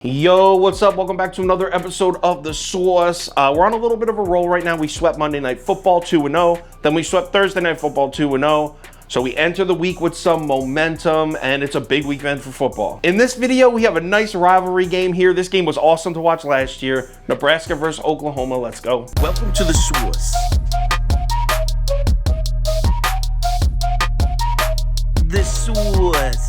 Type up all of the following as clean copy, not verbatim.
Yo, what's up? Welcome back to another episode of The Sauce. We're on a little bit of a roll right now. We swept Monday Night Football 2-0. Then we swept Thursday Night Football 2-0. So we enter the week with some momentum, and it's a big weekend for football. In this video, we have a nice rivalry game here. This game was awesome to watch last year. Nebraska versus Oklahoma. Let's go. Welcome to The Sauce. The Sauce.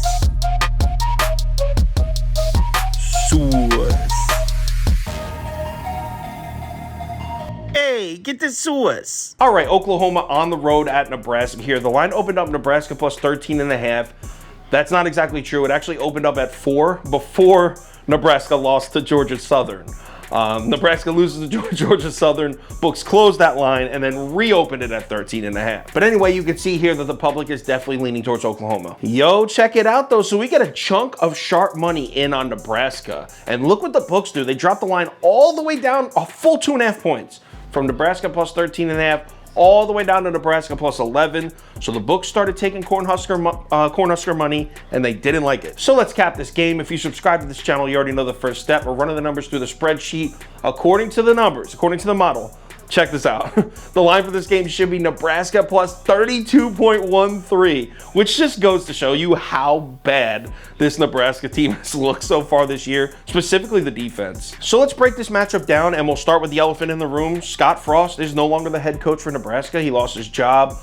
Hey, get the sauce. All right, Oklahoma on the road at Nebraska here. The line opened up Nebraska plus 13.5. That's not exactly true. It actually opened up at 4 before Nebraska lost to Georgia Southern. Nebraska loses to Georgia Southern, books closed that line, and then reopened it at 13.5. But anyway, you can see here that the public is definitely leaning towards Oklahoma. Yo, check it out though. So we get a chunk of sharp money in on Nebraska. And look what the books do. They drop the line all the way down a full 2.5 points. From Nebraska plus 13.5 all the way down to Nebraska plus 11. So the books started taking Cornhusker money, and they didn't like it. So let's cap this game. If you subscribe to this channel, you already know the first step. We're running the numbers through the spreadsheet according to the numbers, according to the model. Check this out. The line for this game should be Nebraska plus 32.13, which just goes to show you how bad this Nebraska team has looked so far this year, specifically the defense. So let's break this matchup down, and we'll start with the elephant in the room. Scott Frost is no longer the head coach for Nebraska. He lost his job.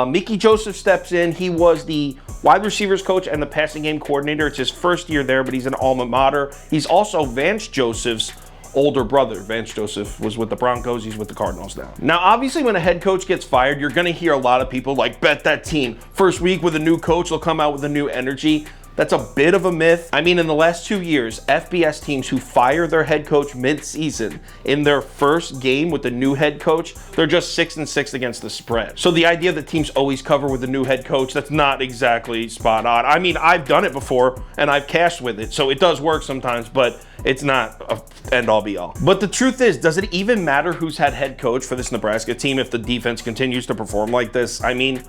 Mickey Joseph steps in. He was the wide receivers coach and the passing game coordinator. It's his first year there, but he's an alma mater. He's also Vance Joseph's older brother. Vance Joseph was with the Broncos. He's with the Cardinals now. Now, obviously, when a head coach gets fired, you're going to hear a lot of people like, bet that team. First week with a new coach, they'll come out with a new energy. That's a bit of a myth. I mean, in the last 2 years, FBS teams who fire their head coach mid-season in their first game with the new head coach, they're just 6-6 against the spread. So the idea that teams always cover with a new head coach, that's not exactly spot on. I mean, I've done it before and I've cashed with it, so it does work sometimes, but it's not a end-all be-all. But the truth is, does it even matter who's had head coach for this Nebraska team if the defense continues to perform like this? I mean,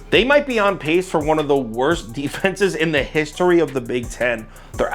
they might be on pace for one of the worst defenses in the history of the Big Ten. Their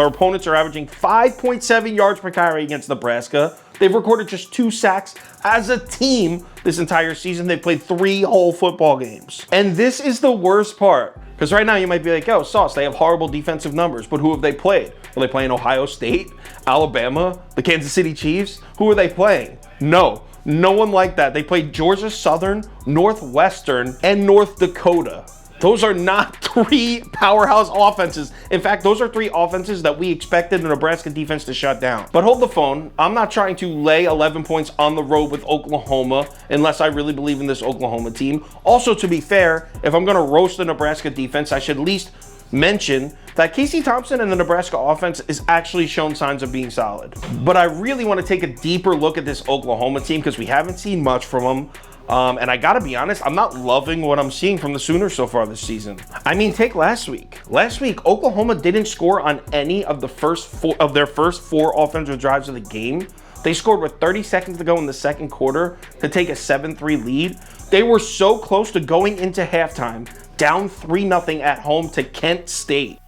opponents are averaging 5.7 yards per carry against Nebraska. They've recorded just 2 sacks as a team this entire season. They've played 3 whole football games. And this is the worst part. Because right now you might be like, oh, Sauce, they have horrible defensive numbers, but who have they played? Are they playing Ohio State, Alabama, the Kansas City Chiefs? Who are they playing? No one like that. They played Georgia Southern, Northwestern, and North Dakota. Those are not 3 powerhouse offenses. In fact, those are 3 offenses that we expected the Nebraska defense to shut down. But hold the phone. I'm not trying to lay 11 points on the road with Oklahoma unless I really believe in this Oklahoma team. Also, to be fair, if I'm going to roast the Nebraska defense, I should at least mention that Casey Thompson and the Nebraska offense is actually shown signs of being solid. But I really want to take a deeper look at this Oklahoma team because we haven't seen much from them. And I gotta be honest, I'm not loving what I'm seeing from the Sooners so far this season. I mean, take last week. Last week, Oklahoma didn't score on any of their first 4 offensive drives of the game. They scored with 30 seconds to go in the second quarter to take a 7-3 lead. They were so close to going into halftime, down 3-0 at home to Kent State.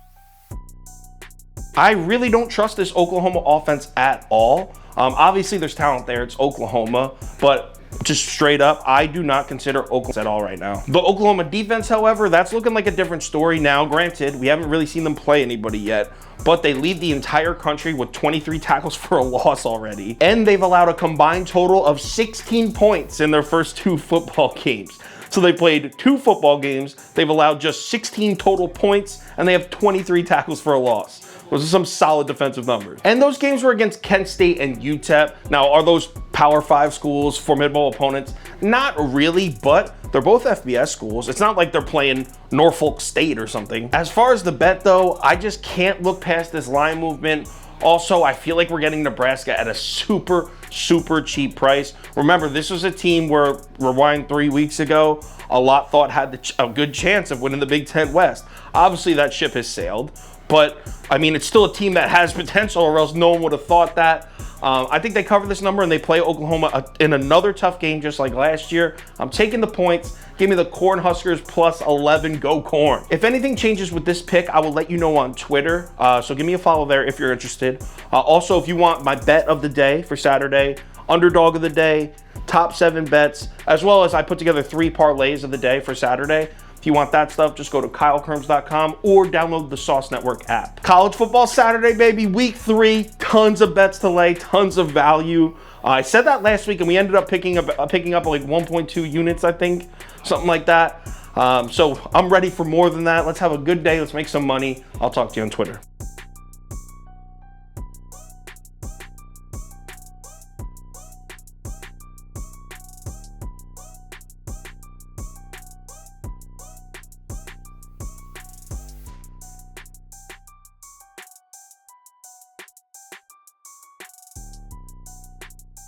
I really don't trust this Oklahoma offense at all. Obviously, there's talent there. It's Oklahoma, but just straight up, I do not consider Oklahoma at all right now. The Oklahoma defense, however, that's looking like a different story now. Granted, we haven't really seen them play anybody yet, but they lead the entire country with 23 tackles for a loss already. And they've allowed a combined total of 16 points in their first 2 football games. So they played 2 football games, they've allowed just 16 total points, and they have 23 tackles for a loss. Those are some solid defensive numbers. And those games were against Kent State and UTEP. Now, are those Power 5 schools, formidable opponents? Not really, but they're both FBS schools. It's not like they're playing Norfolk State or something. As far as the bet, though, I just can't look past this line movement. Also, I feel like we're getting Nebraska at a super cheap price. Remember, this was a team where, rewind 3 weeks ago, a lot thought had a good chance of winning the Big Ten West. Obviously, that ship has sailed. But I mean, it's still a team that has potential, or else no one would have thought that. I think they cover this number, and they play Oklahoma in another tough game just like last year. I'm taking the points. Give me the Corn Huskers plus 11. Go Corn. If anything changes with this pick, I will let you know on Twitter. So give me a follow there if you're interested. Also, if you want my bet of the day for Saturday, underdog of the day, top 7 bets, as well as I put together 3 parlays of the day for Saturday. If you want that stuff, just go to KyleKirms.com or download the Sauce Network app. College football Saturday, baby, week 3, tons of bets to lay, tons of value. I said that last week, and we ended up picking up like 1.2 units, I think, something like that. So I'm ready for more than that. Let's have a good day. Let's make some money. I'll talk to you on Twitter.